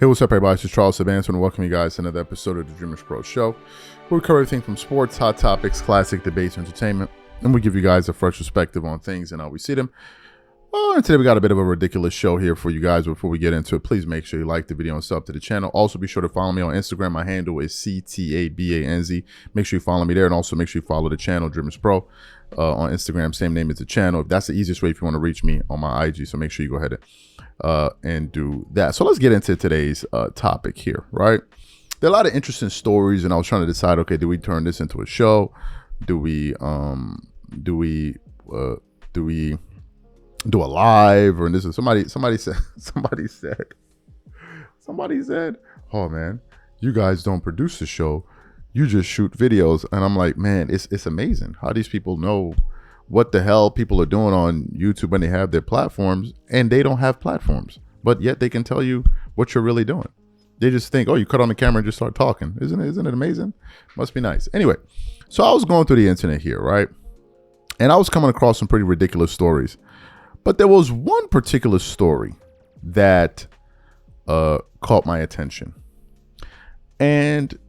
Hey, what's up, everybody? This is Charles Savance, and welcome you guys to another episode of the DREAMERSPRO show, where we cover everything from sports, hot topics, classic debates, entertainment, and we give you guys a fresh perspective on things and how we see them. And today we got a bit of a ridiculous show here for you guys. Before we get into it, please make sure you like the video and sub to the channel. Also, be sure to follow me on Instagram. My handle is CTABANZ. Make sure you follow me there, and also make sure you follow the channel, DREAMERSPRO, on Instagram. Same name as the channel. That's the easiest way if you want to reach me on my IG, so make sure you go ahead and do that. So let's get into today's topic here, right? There are a lot of interesting stories, and I was trying to decide, okay, do we turn this into a show? Do we do a live? Or this is somebody said, oh man, you guys don't produce the show, you just shoot videos. And I'm like, man, it's amazing how these people know what the hell people are doing on YouTube when they have their platforms, and they don't have platforms, but yet they can tell you what you're really doing. They just think, oh, you cut on the camera and just start talking. Isn't it amazing? Must be nice. Anyway, so I was going through the internet here, right? And I was coming across some pretty ridiculous stories. But there was one particular story that caught my attention. And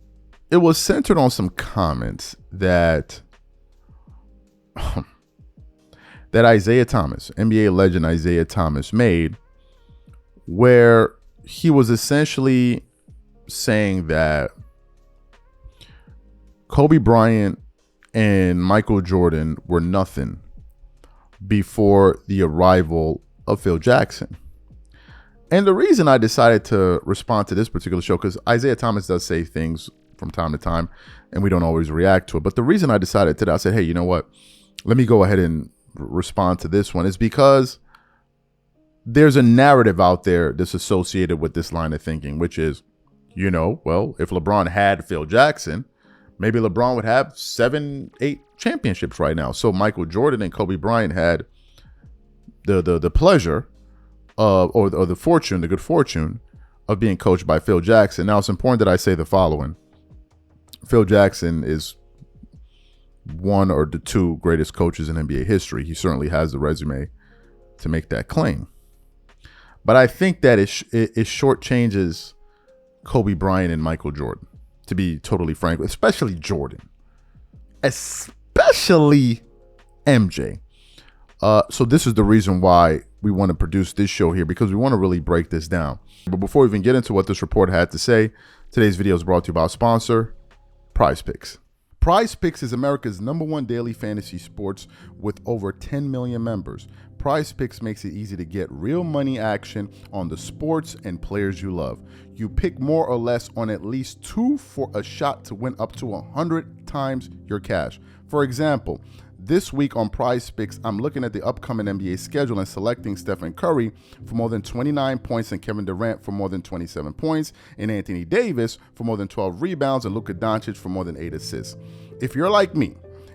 it was centered on some comments that Isiah Thomas, NBA legend Isiah Thomas, made, where he was essentially saying that Kobe Bryant and Michael Jordan were nothing before the arrival of Phil Jackson. And the reason I decided to respond to this particular show, because Isiah Thomas does say things from time to time and we don't always react to it, but the reason I decided to, I said, hey, you know what, let me go ahead and respond to this one, is because there's a narrative out there that's associated with this line of thinking, which is, you know, well, if LeBron had Phil Jackson, maybe LeBron would have 7-8 championships right now. So Michael Jordan and Kobe Bryant had the pleasure of, or the fortune, the good fortune of being coached by Phil Jackson. Now, it's important that I say the following. Phil Jackson is one or the two greatest coaches in NBA history. He certainly has the resume to make that claim. But I think that it shortchanges Kobe Bryant and Michael Jordan, to be totally frank, especially Jordan, especially MJ. So this is the reason why we want to produce this show here, because we want to really break this down. But before we even get into what this report had to say, today's video is brought to you by our sponsor, Prize Picks. Prize Picks is America's #1 daily fantasy sports with over 10 million members. Prize Picks makes it easy to get real money action on the sports and players you love. You pick more or less on at least 2 for a shot to win up to 100 times your cash. For example, this week on Prize Picks, I'm looking at the upcoming NBA schedule and selecting Stephen Curry for more than 29 points and Kevin Durant for more than 27 points and Anthony Davis for more than 12 rebounds and Luka Doncic for more than 8 assists. If you're like me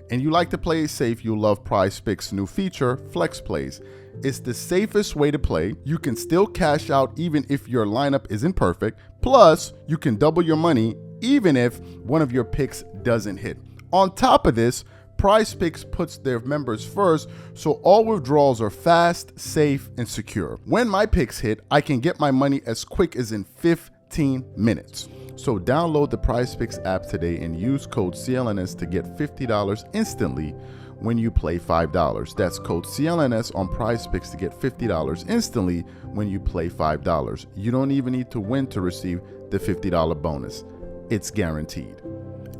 and you like to play it safe, you'll love Prize Picks' new feature, Flex Plays. It's the safest way to play. You can still cash out even if your lineup isn't perfect. Plus, you can double your money even if one of your picks doesn't hit. On top of this, Prize Picks puts their members first, so all withdrawals are fast, safe, and secure. When my picks hit, I can get my money as quick as in 15 minutes. So download the Prize Picks app today and use code CLNS to get $50 instantly when you play $5. That's code CLNS on Prize Picks to get $50 instantly when you play $5. You don't even need to win to receive the $50 bonus. It's guaranteed.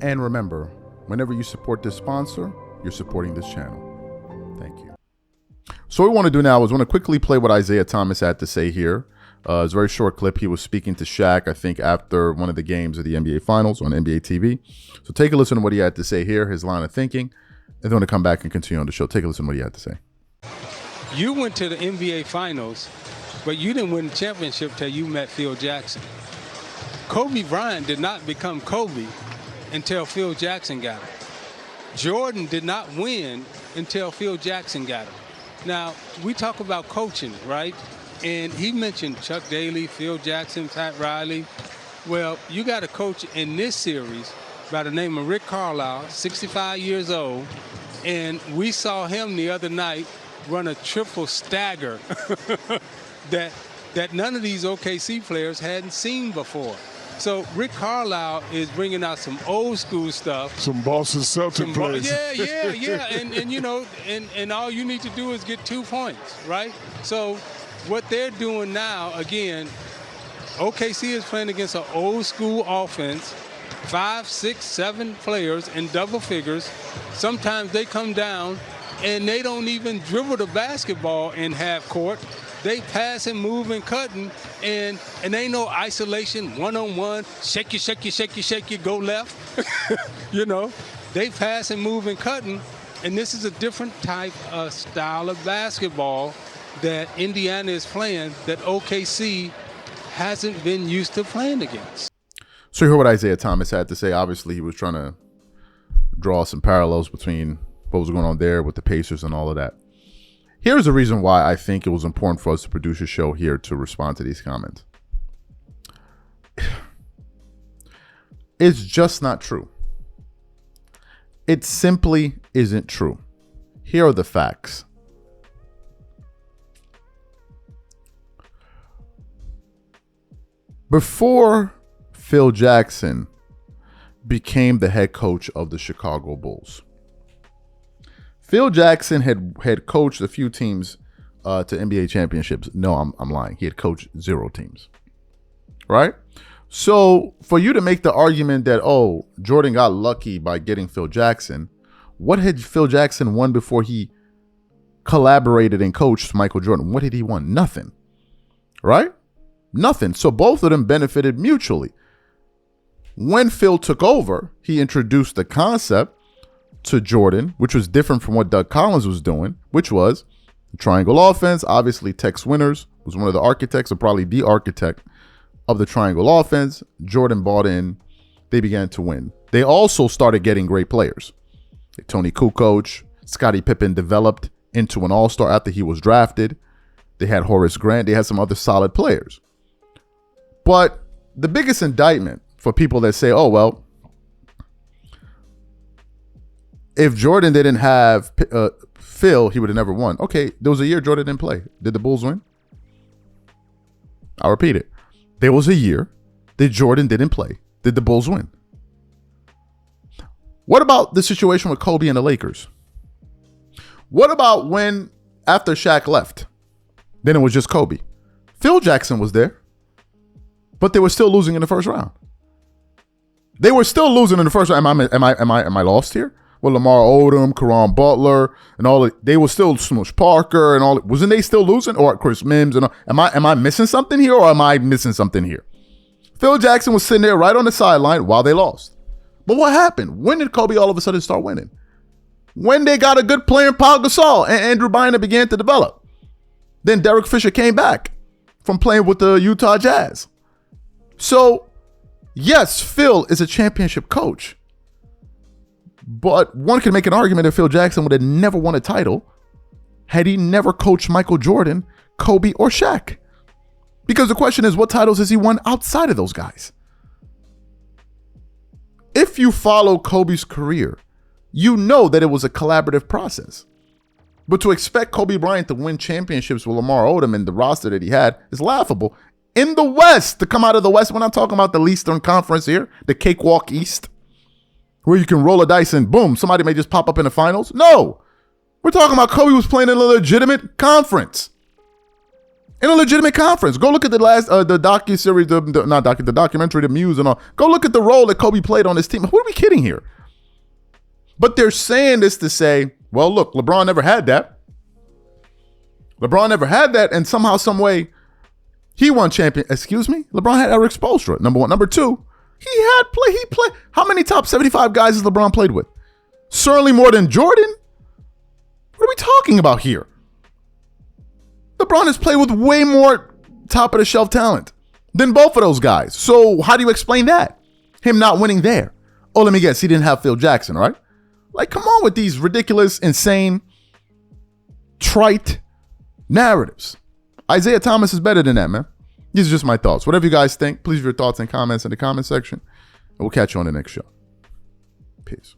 And remember, whenever you support this sponsor, you're supporting this channel. Thank you. So what we want to do now is want to quickly play what Isiah Thomas had to say here. It's a very short clip. He was speaking to Shaq, I think, after one of the games of the NBA Finals on NBA TV. So take a listen to what he had to say here, his line of thinking, and then when to come back and continue on the show. Take a listen to what he had to say. You went to the NBA Finals, but you didn't win the championship till you met Phil Jackson. Kobe Bryant did not become Kobe until Phil Jackson got him. Jordan did not win until Phil Jackson got him. Now, we talk about coaching, right? And he mentioned Chuck Daly, Phil Jackson, Pat Riley. Well, you got a coach in this series by the name of Rick Carlisle, 65 years old, and we saw him the other night run a triple stagger that that none of these OKC players hadn't seen before. So Rick Carlisle is bringing out some old school stuff. Some Boston Celtic players. Yeah. And you know, and all you need to do is get 2 points, right? So what they're doing now, again, OKC is playing against an old school offense, 5, 6, 7 players in double figures. Sometimes they come down and they don't even dribble the basketball in half court. They pass and move and cutting, and ain't no isolation, one-on-one, shake you, go left. You know, they pass and move and cutting, and this is a different type of style of basketball that Indiana is playing that OKC hasn't been used to playing against. So you heard what Isiah Thomas had to say. Obviously, he was trying to draw some parallels between what was going on there with the Pacers and all of that. Here's the reason why I think it was important for us to produce a show here to respond to these comments. It's just not true. It simply isn't true. Here are the facts. Before Phil Jackson became the head coach of the Chicago Bulls, Phil Jackson had coached a few teams to NBA championships. No, I'm lying. He had coached 0 teams. Right? So for you to make the argument that, oh, Jordan got lucky by getting Phil Jackson, what had Phil Jackson won before he collaborated and coached Michael Jordan? What had he won? Nothing. Right? Nothing. So both of them benefited mutually. When Phil took over, he introduced the concept to Jordan, which was different from what Doug Collins was doing, which was the triangle offense. Obviously, Tex Winters was one of the architects, or probably the architect of the triangle offense. Jordan bought in. They began to win. They also started getting great players. Tony Kukoc, Scottie Pippen developed into an all-star after he was drafted. They had Horace Grant. They had some other solid players. But the biggest indictment for people that say, oh, well, if Jordan didn't have Phil, he would have never won. Okay, there was a year Jordan didn't play. Did the Bulls win? I'll repeat it. There was a year that Jordan didn't play. Did the Bulls win? What about the situation with Kobe and the Lakers? What about when, after Shaq left, then it was just Kobe? Phil Jackson was there, but they were still losing in the first round. They were still losing in the first round. Am I lost here? Well, Lamar Odom, Caron Butler, and all they were still Smush Parker and all. Wasn't they still losing? Or Chris Mims and all? Am I missing something here, or am I missing something here? Phil Jackson was sitting there right on the sideline while they lost. But what happened? When did Kobe all of a sudden start winning? When they got a good player in Paul Gasol and Andrew Bynum began to develop. Then Derek Fisher came back from playing with the Utah Jazz. So, yes, Phil is a championship coach. But one can make an argument that Phil Jackson would have never won a title had he never coached Michael Jordan, Kobe, or Shaq. Because the question is, what titles has he won outside of those guys? If you follow Kobe's career, you know that it was a collaborative process. But to expect Kobe Bryant to win championships with Lamar Odom and the roster that he had is laughable. In the West, to come out of the West, when I'm talking about the Eastern Conference here, the Cakewalk East, where you can roll a dice and boom, somebody may just pop up in the finals. No, we're talking about Kobe was playing in a legitimate conference. In a legitimate conference. Go look at the last, the docuseries, the documentary, The Muse and all. Go look at the role that Kobe played on his team. Who are we kidding here? But they're saying this to say, well, look, LeBron never had that. LeBron never had that, and somehow, some way, he won champion. Excuse me? LeBron had Eric Spoelstra, number one. Number two, he played. How many top 75 guys has LeBron played with? Certainly more than Jordan. What are we talking about here? LeBron has played with way more top of the shelf talent than both of those guys. So how do you explain that? Him not winning there. Oh, let me guess. He didn't have Phil Jackson, right? Like, come on with these ridiculous, insane, trite narratives. Isiah Thomas is better than that, man. These are just my thoughts. Whatever you guys think, please leave your thoughts and comments in the comment section. And we'll catch you on the next show. Peace.